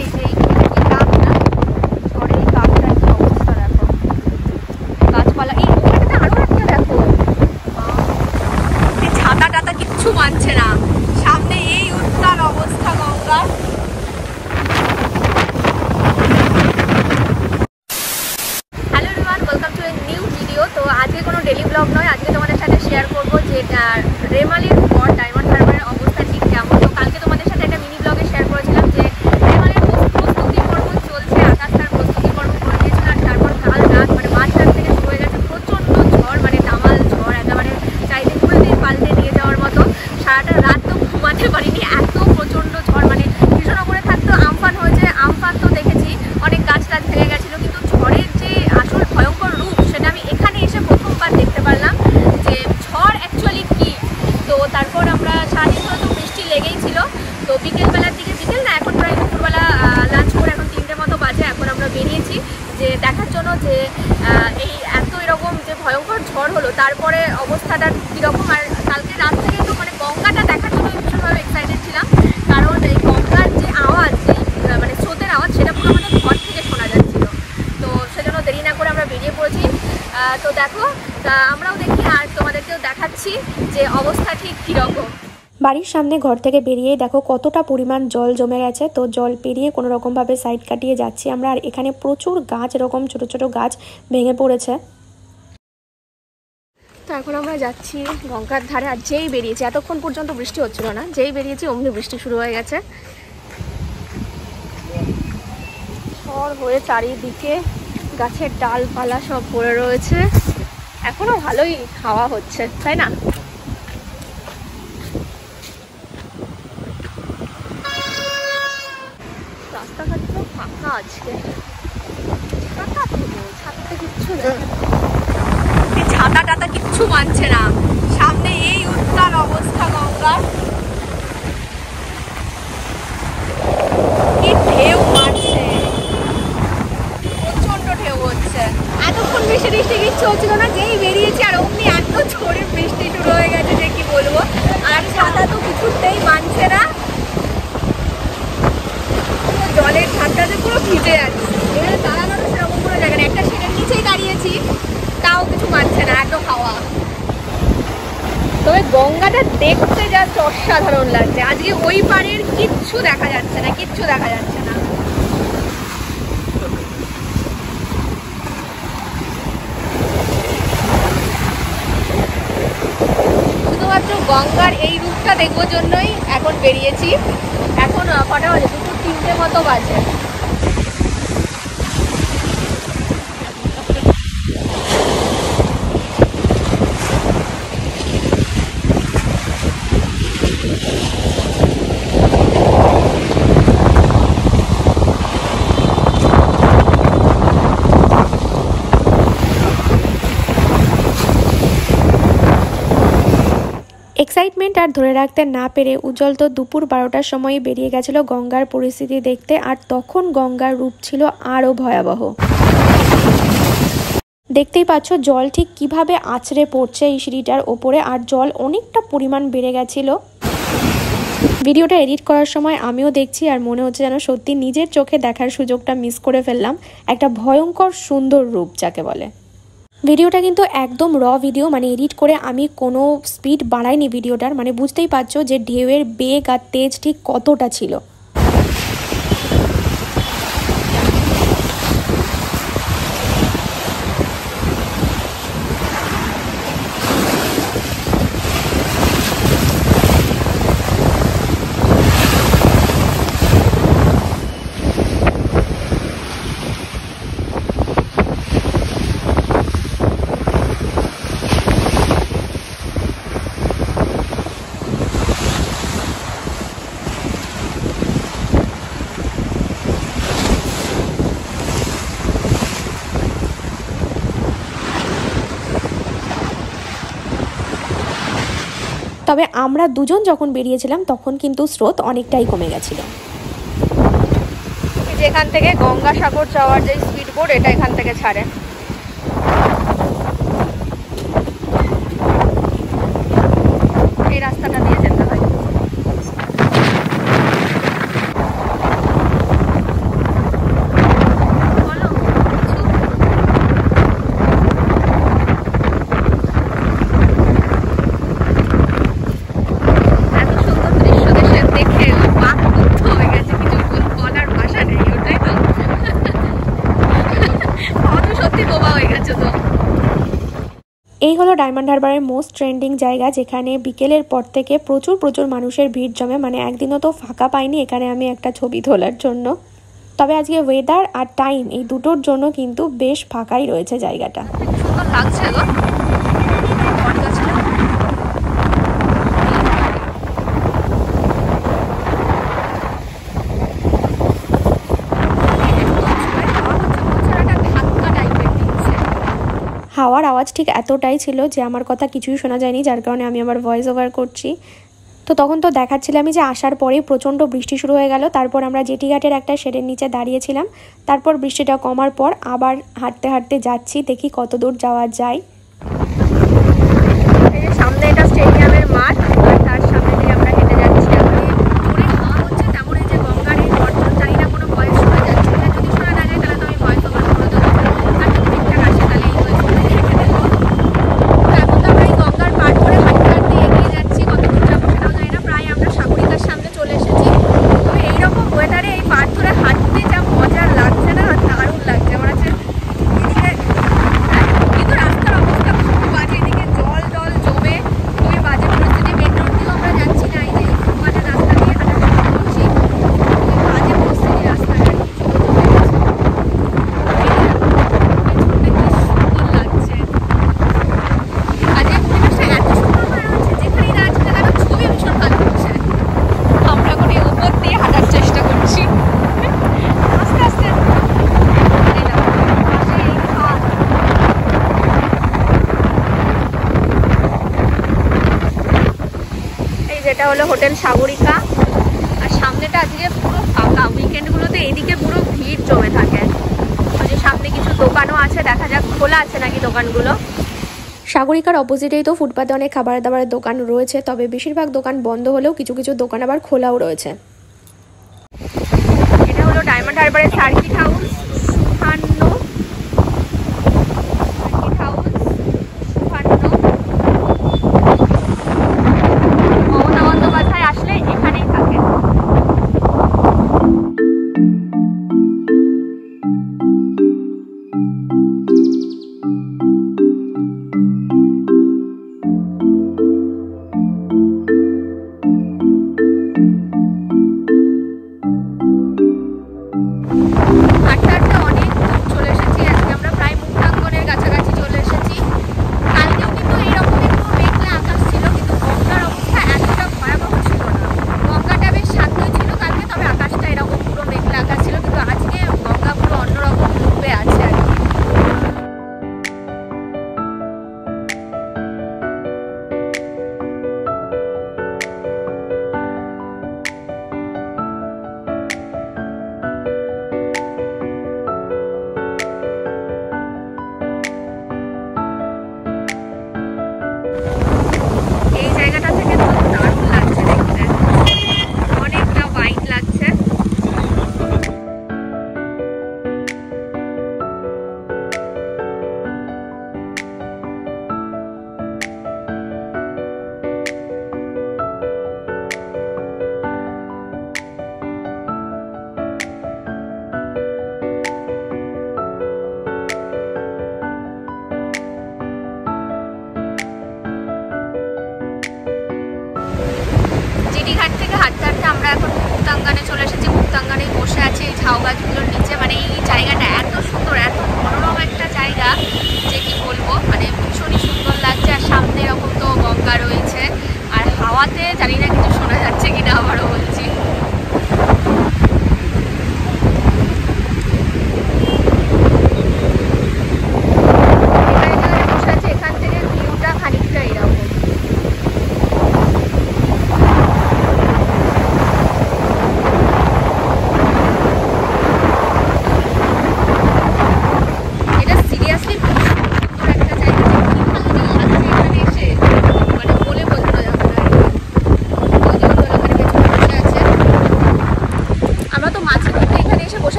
এই যে কাক না, ঝড়ে এই কাকটার কি অবস্থা দেখো, গাছপালা। এই ওখানটাতে আরো একটা দেখো, এই ছাতা টাতা কিচ্ছু মানছে না, সামনে এই উত্তাল অবস্থা গঙ্গার। Hello everyone, welcome to a new video. তো আজকে কোনো ডেলি ব্লগ নয়, আজকে তোমাদের সাথে শেয়ার করবো যে রেমালের পর ডায়মন্ড হারবারের অবস্থা ঠিক কেমন। তো কালকে তোমাদের সাথে একটা মিনি ব্লগে শেয়ার করেছিলাম যে রেমালের প্রস্তুতি পর্ব চলছে, আকাশ তার প্রস্তুতি পর্ব করে দিয়েছিল। আর তারপর কাল রাত মানে মাঝরাত থেকে শুরু হয়ে গেছে প্রচণ্ড ঝড়, মানে দামাল ঝড়, একেবারে চাইতে ফুল দিয়ে পাল্টে নিয়ে যাওয়ার মতো। সারাটা রাত তো ঘুমাতে পারিনি, এত প্রচণ্ড ঝড়। মানে কৃষ্ণনগরে থাকতো আমফান হয়েছে, আমফান তো দেখেছি, অনেক গাছ টাছ ভেঙে গেছিলো, কিন্তু ঝড়ের যে আসল ভয়ঙ্কর রূপ সেটা আমি এখানে এসে প্রথমবার দেখতে পারলাম যে ঝড় অ্যাকচুয়ালি কী। তো তারপর আমরা সারাদিন ধরে তো বৃষ্টি লেগেই ছিল। তো বিকেলবেলার দিকে, বিকেল না এখন প্রায় দুপুরবেলা লাঞ্চ করে এখন 3টে মতো বাজে, এখন আমরা বেরিয়েছি যে দেখার জন্য যে এই এত এরকম যে ভয়ঙ্কর ঝড় হলো তারপরে অবস্থাটা কীরকম। আর কালকে রাত থেকে তো মানে গঙ্গাটা দেখার জন্য ভীষণভাবে এক্সাইটেড ছিলাম, কারণ এই গঙ্গার যে আওয়াজ, যে মানে স্রোতের আওয়াজ, সেটা পুরো আমাদের ঘর থেকে শোনা যাচ্ছিলো। তো সেজন্য দেরি না করে আমরা বেরিয়ে পড়েছি। তো দেখো, আমরাও দেখি আর তোমাদেরকেও দেখাচ্ছি যে অবস্থা ঠিক কীরকম। বাড়ির সামনে ঘর থেকে বেরিয়েই দেখো কতটা পরিমাণ জল জমে গেছে। তো জল পেরিয়ে কোনো রকমভাবে সাইড কাটিয়ে যাচ্ছি আমরা। আর এখানে প্রচুর গাছ, এরকম ছোট ছোট গাছ ভেঙে পড়েছে। তো এখন আমরা যাচ্ছি গঙ্গার ধারে। আর যেই বেরিয়েছি, এতক্ষণ পর্যন্ত বৃষ্টি হচ্ছিল না, যেই বেরিয়েছি অমনি বৃষ্টি শুরু হয়ে গেছে। ঝড় হয়ে চারিদিকে গাছের ডালপালা সব পড়ে রয়েছে। এখনো ভালোই হাওয়া হচ্ছে, তাই না? রাস্তাঘাট তো ফাঁকা আজকে, ছাতাতে কিচ্ছু নেই, এই ছাতা টাতা কিচ্ছু মানছে না, সামনে এই উত্তাল অবস্থা গঙ্গার। কি ঢেউ মারছে, প্রচন্ড ঢেউ হচ্ছে। এতক্ষণ বৃষ্টি টিষ্টি কিচ্ছু হচ্ছিল না, যেই বেরিয়েছি আর অমনি এত ঝড়ে বৃষ্টি শুরু হয়ে গেছে যে কি বলবো। আর ছাতা তো কিছুতেই মানছে না, জলের ঠান্ডাতে পুরো ভিজে যাচ্ছে। এখানে দাঁড়ানোর সেরকম কোনো জায়গা নেই, একটা সিটের নিচেই দাঁড়িয়েছি, তাও কিছু মানছে না, এত হাওয়া। তবে গঙ্গাটা দেখতে জাস্ট অসাধারণ লাগছে। আজকে ওই পাড়ের কিচ্ছু দেখা যাচ্ছে না, কিচ্ছু দেখা যাচ্ছে না। শুধুমাত্র গঙ্গার এই রূপটা দেখবার জন্যই এখন বেরিয়েছি। এখন কটা বাজে? 2-3টে মতো বাজে। এক্সাইটমেন্ট আর ধরে রাখতে না পেরে উজ্জ্বল তো দুপুর 12টার সময় বেরিয়ে গেছিল গঙ্গার পরিস্থিতি দেখতে। আর তখন গঙ্গার রূপ ছিল আরও ভয়াবহ। দেখতেই পাচ্ছ জল ঠিক কিভাবে আছড়ে পড়ছে এই সিঁড়িটার ওপরে, আর জল অনেকটা পরিমাণ বেড়ে গেছিল। ভিডিওটা এডিট করার সময় আমিও দেখছি আর মনে হচ্ছে যেন সত্যি নিজের চোখে দেখার সুযোগটা মিস করে ফেললাম। একটা ভয়ঙ্কর সুন্দর রূপ যাকে বলে। ভিডিওটা কিন্তু একদম র ভিডিও, মানে এডিট করে আমি কোনো স্পিড বাড়াইনি ভিডিওটার। মানে বুঝতেই পারছো যে ঢেউয়ের বেগ আর তেজ ঠিক কতটা ছিল। তবে আমরা দুজন যখন বেরিয়েছিলাম তখন কিন্তু স্রোত অনেকটাই কমে গেছিল। যেখান থেকে গঙ্গাসাগর যাওয়ার যে স্পিড বোট, এটা এখান থেকে ছাড়ে। এই রাস্তাটা দিয়ে যেতে হয়। এই হলো ডায়মন্ড হারবারের মোস্ট ট্রেন্ডিং জায়গা, যেখানে বিকেলের পর থেকে প্রচুর মানুষের ভিড় জমে। মানে একদিনও তো ফাঁকা পাইনি এখানে আমি একটা ছবি তোলার জন্য। তবে আজকে ওয়েদার আর টাইম এই দুটোর জন্য কিন্তু বেশ ফাঁকাই রয়েছে জায়গাটা। সুন্দর লাগছে গো। হাওয়ার আওয়াজ ঠিক এতটাই ছিল যে আমার কথা কিছুই শোনা যায়নি, যার কারণে আমি আমার ভয়েস ওভার করছি। তো তখন তো দেখাচ্ছিলামই যে আসার পরেই প্রচণ্ড বৃষ্টি শুরু হয়ে গেল। তারপর আমরা জেটি ঘাটের একটা শেডের নিচে দাঁড়িয়েছিলাম। তারপর বৃষ্টিটা কমার পর আবার হাঁটতে যাচ্ছি, দেখি কত দূর যাওয়া যায়। সামনে এটা স্টেডিয়ামের মাঠ, আর তার সামনে দিয়ে আমরা হেঁটে যাচ্ছি। অনেক হাওয়া হচ্ছে, তেমন এই যে গঙ্গার এই গর্জন, জানি না কোনো ভয়েস শোনা যাচ্ছে না। যদি শোনা না যায় তাহলে তো আমি ভয়েস ওভার করে দেবো, আর যদি ঠিকঠাক আসে তাহলে এই ভয়েস ওভার রেখে দেবো। তো এখন তো আমরা এই গঙ্গার পার করে হাঁটতে এগিয়ে যাচ্ছি। কত দূর যাবো সেটাও জানি না। প্রায় আমরা সাগরিকার সামনে চলে এসেছি। তো এইরকম ওয়েদারে এই পার ধরে হাঁটতে যা মজা লাগছে না, দারুণ লাগছে আমার কাছে। কিন্তু রাস্তার অবস্থা খুব বাজে, এদিকে জল জমে খুবই বাজে। মনে হচ্ছে যে মেন রোড দিয়েও আমরা যাচ্ছি না, এই যে খুব বাজে রাস্তা দিয়ে হাঁটাহাঁটি করছি। খুবই বাজে পরিস্থিতি রাস্তাঘাট, সুন্দর লাগছে। আজকে পরিবেশটা এত সুন্দর হয়ে আছে, যেখানেই দাঁড়াচ্ছি না কেন ছবি ভীষণ ভালো হচ্ছে। আমরা এখন এই উপর দিয়ে হাঁটার চেষ্টা করছি আস্তে আস্তে। যেটা হলো হোটেল সাগরিকা, আর সামনেটা আজকে পুরো ফাঁকা। উইকেন্ডগুলোতে এদিকে পুরো ভিড় জমে থাকে। যে সামনে কিছু দোকানও আছে, দেখা যাক খোলা আছে নাকি দোকানগুলো। সাগরিকার অপোজিটেই তো ফুটপাতে অনেক খাবার দাবারের দোকান রয়েছে, তবে বেশিরভাগ দোকান বন্ধ হলেও কিছু দোকান আবার খোলাও রয়েছে। এটা হলো ডায়মন্ড হারবারের সার্কিট হাউস, আমরা এখন মুক্তাঙ্গনে চলে এসেছি। মুক্তাঙ্গনে বসে আছি এই ঝাউ গাছগুলোর নিচে। মানে এই জায়গাটা এত সুন্দর, এত মনোরম একটা জায়গা যে কি বলবো, মানে ভীষণই সুন্দর লাগছে। আর সামনে এরকম তো গঙ্গা রয়েছে, আর হাওয়াতে জানি না কিছু শোনা যাচ্ছে কিনা, আবারও বলছি।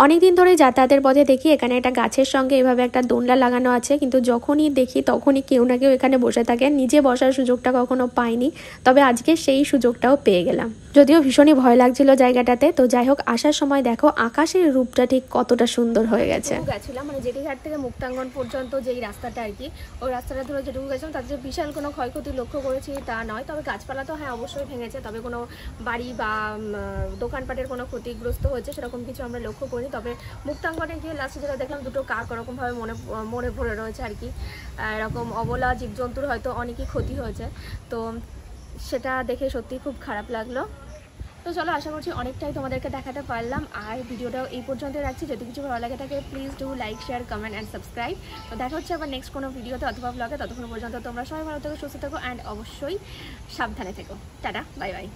অনেকদিন ধরে যাতায়াতের পথে দেখি এখানে একটা গাছের সঙ্গে এভাবে একটা দোলনা লাগানো আছে, কিন্তু যখনই দেখি তখনই কেউ না কেউ এখানে বসে থাকে। নিজে বসার সুযোগটা কখনো পাইনি, তবে আজকে সেই সুযোগটাও পেয়ে গেলাম। যদিও ভীষণই ভয় লাগছিল জায়গাটাতে। তো যাই হোক, আসার সময় দেখো আকাশের রূপটা ঠিক কতটা সুন্দর হয়ে গেছে। গেছিলাম মানে জেটিঘাট থেকে মুক্তাঙ্গন পর্যন্ত যেই রাস্তাটা আর কি, ওই রাস্তাটা ধরে যেটুকু গেছিলাম তার যে বিশাল কোনো ক্ষয়ক্ষতি লক্ষ্য করেছি তা নয়। তবে গাছপালা তো হ্যাঁ অবশ্যই ভেঙেছে, তবে কোনো বাড়ি বা দোকানপাটের কোনো ক্ষতিগ্রস্ত হয়েছে সেরকম কিছু আমরা লক্ষ্য করিনি। তবে মুক্তাঙ্গনে গিয়ে লাস্টে যেটা দেখলাম, দুটো কাক ওরকমভাবে মনে পড়ে রয়েছে আর কি। এরকম অবলা জীবজন্তুর হয়তো অনেকই ক্ষতি হয়েছে, তো সেটা দেখে সত্যি খুব খারাপ লাগলো। তো চলো, আশা করছি অনেকটাই তোমাদেরকে দেখাতে পারলাম। আর ভিডিওটাও এই পর্যন্ত রাখছি। যদি কিছু ভালো লাগে থাকে please do like, share, comment and subscribe. তো দেখা হচ্ছে আবার নেক্সট কোনো ভিডিওতে অথবা ব্লগে। ততক্ষণ পর্যন্ত তোমরা সবাই ভালো থেকো, সুস্থ থেকো অ্যান্ড অবশ্যই সাবধানে থেকো। Tata, bye bye.